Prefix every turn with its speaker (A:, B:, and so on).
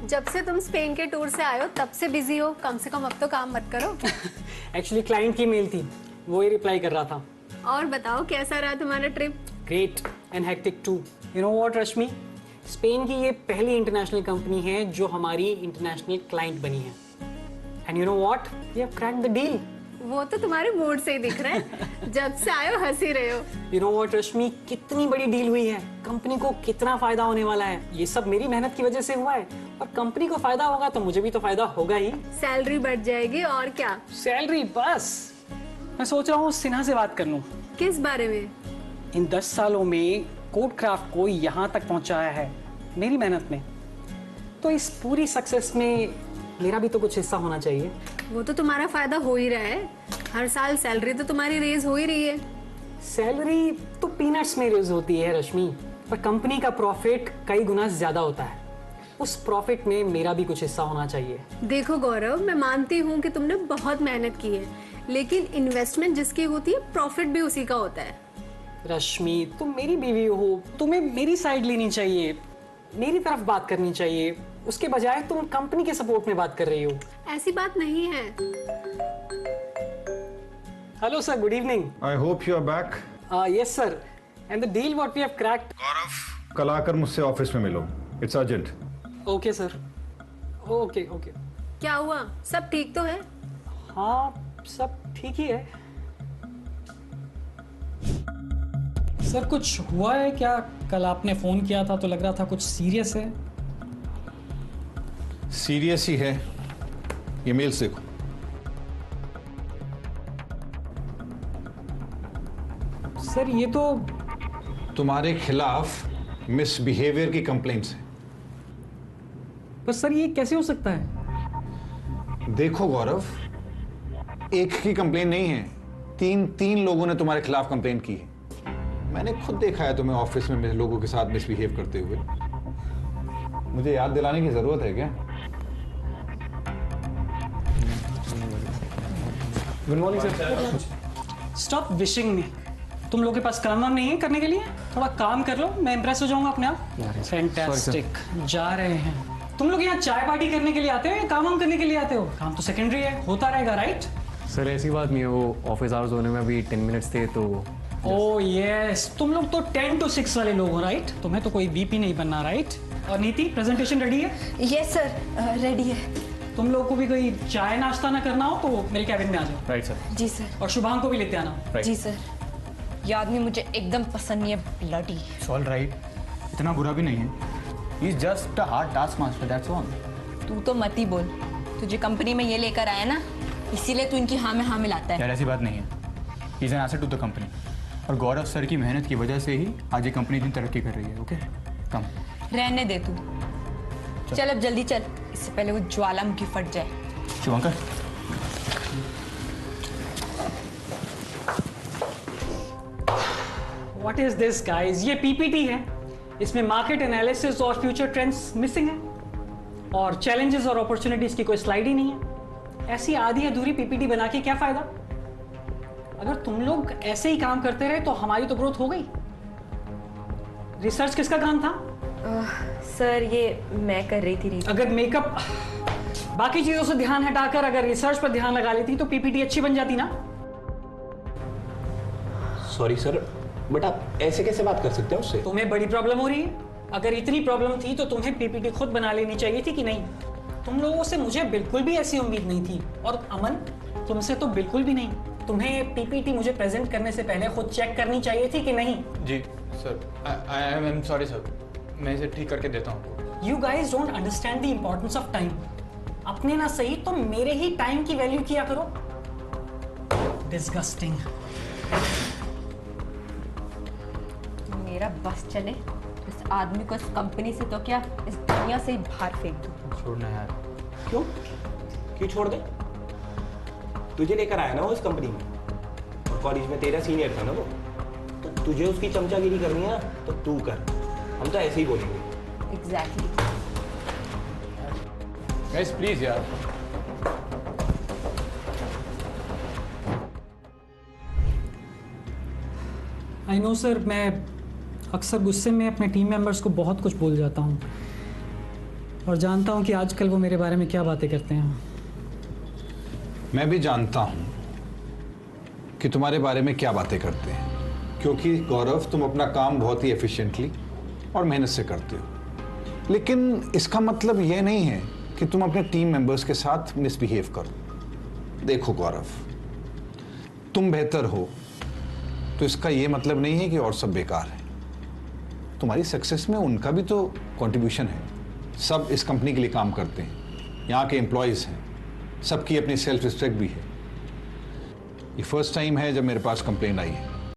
A: जब से तुम स्पेन के टूर से आए हो तब से बिजी हो, कम से कम अब तो काम मत करो।
B: एक्चुअली क्लाइंट की मेल थी, वो ही रिप्लाई कर रहा था।
A: और बताओ कैसा रहा तुम्हारा trip?
B: Great and hectic too. You know what Rashmi, Spain की ये पहली इंटरनेशनल कंपनी है जो हमारी इंटरनेशनल क्लाइंट बनी है। And you know what, we have cracked the deal.
A: वो तो तुम्हारे मूड से ही दिख रहा है। जब से आए हो हंस ही रहे हो।
B: यू नो व्हाट रश्मि, कितनी बड़ी डील हुई है, कंपनी को कितना फायदा होने वाला है। ये सब मेरी मेहनत की वजह से हुआ है और कंपनी को फायदा होगा तो मुझे भी तो फायदा होगा ही।
A: सैलरी बढ़ जाएगी और क्या।
B: सैलरी बस, मैं सोच रहा हूँ सिन्हा से बात कर लूँ।
A: किस बारे में?
B: इन 10 सालों में कोडक्राफ्ट को यहाँ तक पहुँचाया है मेरी मेहनत में, तो इस पूरी सक्सेस में मेरा भी तो कुछ हिस्सा होना चाहिए।
A: वो तो तुम्हारा फायदा हो ही रहा है, हर साल सैलरी तो तुम्हारी रेज हो ही रही है।
B: सैलरी तो पीनट्स में रेज होती है रश्मि, पर कंपनी का प्रॉफिट कई गुना ज्यादा होता है। उस प्रॉफिट में मेरा भी कुछ हिस्सा होना चाहिए।
A: देखो गौरव, मैं मानती हूँ कि तुमने बहुत मेहनत की है, लेकिन इन्वेस्टमेंट जिसकी होती है प्रॉफिट भी उसी का होता है।
B: रश्मि, तुम मेरी बीवी हो, तुम्हें मेरी साइड लेनी चाहिए, मेरी तरफ बात करनी चाहिए। उसके बजाय तुम कंपनी के सपोर्ट में बात कर रही हो।
A: ऐसी बात नहीं है।
B: Hello sir, good evening.
C: I hope you are back.
B: Yes sir, and the deal what we have cracked.
C: Gaurav, कल आकर मुझसे ऑफिस में मिलो। It's urgent.
B: Okay sir, okay okay.
A: क्या हुआ, सब ठीक तो है?
B: हाँ, सब ठीक ही है। सर कुछ हुआ है क्या? कल आपने फोन किया था तो लग रहा था कुछ सीरियस है।
C: सीरियस ही है, ये मेल्स देखो।
B: सर ये तो
C: तुम्हारे खिलाफ मिसबिहेवियर की कंप्लेंट्स हैं।
B: पर सर ये कैसे हो सकता है?
C: देखो गौरव, एक की कंप्लेंट नहीं है, तीन लोगों ने तुम्हारे खिलाफ कंप्लेंट की है। मैंने खुद देखा है तुम्हें ऑफिस में लोगों के साथ मिसबिहेव करते हुए। मुझे याद दिलाने की जरूरत है क्या?
B: Good morning sir. Stop wishing मी। तुम लोगों के पास काम वाम नहीं है करने के लिए? थोड़ा काम कर लो, मैं इंप्रेस हो जाऊंगा अपने आप। फैंटास्टिक, जा रहे हैं। तुम लोग यहाँ चाय पार्टी करने के लिए आते हो या काम वाम करने के लिए आते हो? काम तो सेकेंडरी है, होता रहेगा, राइट?
D: सर ऐसी बात नहीं है, वो ऑफिस आवर्स होने में अभी 10 मिनट्स थे तो।
B: ओह यस, तुम लोग तो 10 to 6 वाले लोग हो, राइट? तुम्हें तो कोई वीपी नहीं बनना, राइट? और नीति, प्रेजेंटेशन रेडी है?
E: यस सर, रेडी है।
B: तुम लोग को भी कोई चाय नाश्ता ना करना हो तो मेरे कैबिन में आ जाओ।
D: Right sir.
E: जी सर।
B: और शुभांग को भी लेते आना।
D: राइट।
E: जी सर। ये आदमी मुझे एकदम पसंद नहीं है, ब्लडी।
F: ऑल राइट, इतना बुरा भी नहीं है। He is just a hard task master, that's all.
E: तू तो मत ही बोल, तुझे कंपनी में ये लेकर आया ना, इसीलिए तू इनकी हाँ में हाँ मिलाता है।
F: यार ऐसी बात नहीं है, he is an asset to the company. और गौरव सर की मेहनत की वजह से ही आज ये कंपनी इतनी तरक्की कर रही है। ओके कम
E: रहने दे तू, चल अब जल्दी चल, इससे पहले वो ज्वालामुखी फट जाए।
F: शुभंकर,
B: व्हाट इज दिस गाइस? ये पीपीटी है, इसमें मार्केट एनालिसिस और फ्यूचर ट्रेंड्स मिसिंग है और चैलेंजेस और अपॉर्चुनिटीज की कोई स्लाइड ही नहीं है। ऐसी आधी अधूरी पीपीटी बना के क्या फायदा? अगर तुम लोग ऐसे ही काम करते रहे तो हमारी तो ग्रोथ हो गई। रिसर्च किसका काम था?
E: सर ये मैं कर रही थी।
B: अगर मेकअप बाकी चीजों से ध्यान हटाकर अगर रिसर्च पर ध्यान लगा लेती तो पीपीटी अच्छी बन जाती ना।
G: सॉरी सर, बट आप ऐसे कैसे बात कर सकते हैं उससे?
B: तुम्हें बड़ी प्रॉब्लम हो रही है? अगर इतनी प्रॉब्लम थी तो तुम्हें पीपीटी खुद बना लेनी चाहिए थी कि नहीं? तुम लोगों से मुझे बिल्कुल भी ऐसी उम्मीद नहीं थी, और अमन तुमसे तो बिल्कुल भी नहीं। तुम्हें पीपीटी मुझे प्रेजेंट करने से पहले खुद चेक करनी चाहिए थी कि नहीं?
F: जी sir, I am sorry sir, मैं इसे ठीक करके देता हूँ।
B: You guys don't understand the importance of time. अपने ना सही तो मेरे ही टाइम की वैल्यू किया करो। डिस्गस्टिंग।
E: मेरा बस चले, इस आदमी को इस कंपनी से तो क्या, इस दुनिया से ही बाहर फेंक दूँ।
F: छोड़ना यार।
G: क्यों छोड़ दे? तुझे लेकर आया ना वो इस कंपनी में, और कॉलेज में तेरा सीनियर था ना वो, तो तुझे उसकी चमचागिरी करनी है ना तो तू कर, हम तो ऐसे ही बोलेंगे।
E: एग्जैक्टली।
F: गाइस प्लीज यार।
B: आई नो सर, मैं अक्सर गुस्से में अपने टीम मेंबर्स को बहुत कुछ बोल जाता हूँ, और जानता हूँ कि आजकल वो मेरे बारे में क्या बातें करते हैं।
C: मैं भी जानता हूं कि तुम्हारे बारे में क्या बातें करते हैं, क्योंकि गौरव तुम अपना काम बहुत ही एफिशिएंटली और मेहनत से करते हो। लेकिन इसका मतलब यह नहीं है कि तुम अपने टीम मेंबर्स के साथ मिसबिहेव करो। देखो गौरव, तुम बेहतर हो तो इसका यह मतलब नहीं है कि और सब बेकार है। तुम्हारी सक्सेस में उनका भी तो कंट्रीब्यूशन है। सब इस कंपनी के लिए काम करते हैं, यहाँ के एम्प्लॉयज हैं, सबकी अपनी सेल्फ रिस्पेक्ट भी है। ये फर्स्ट टाइम है जब मेरे पास कंप्लेंट आई है।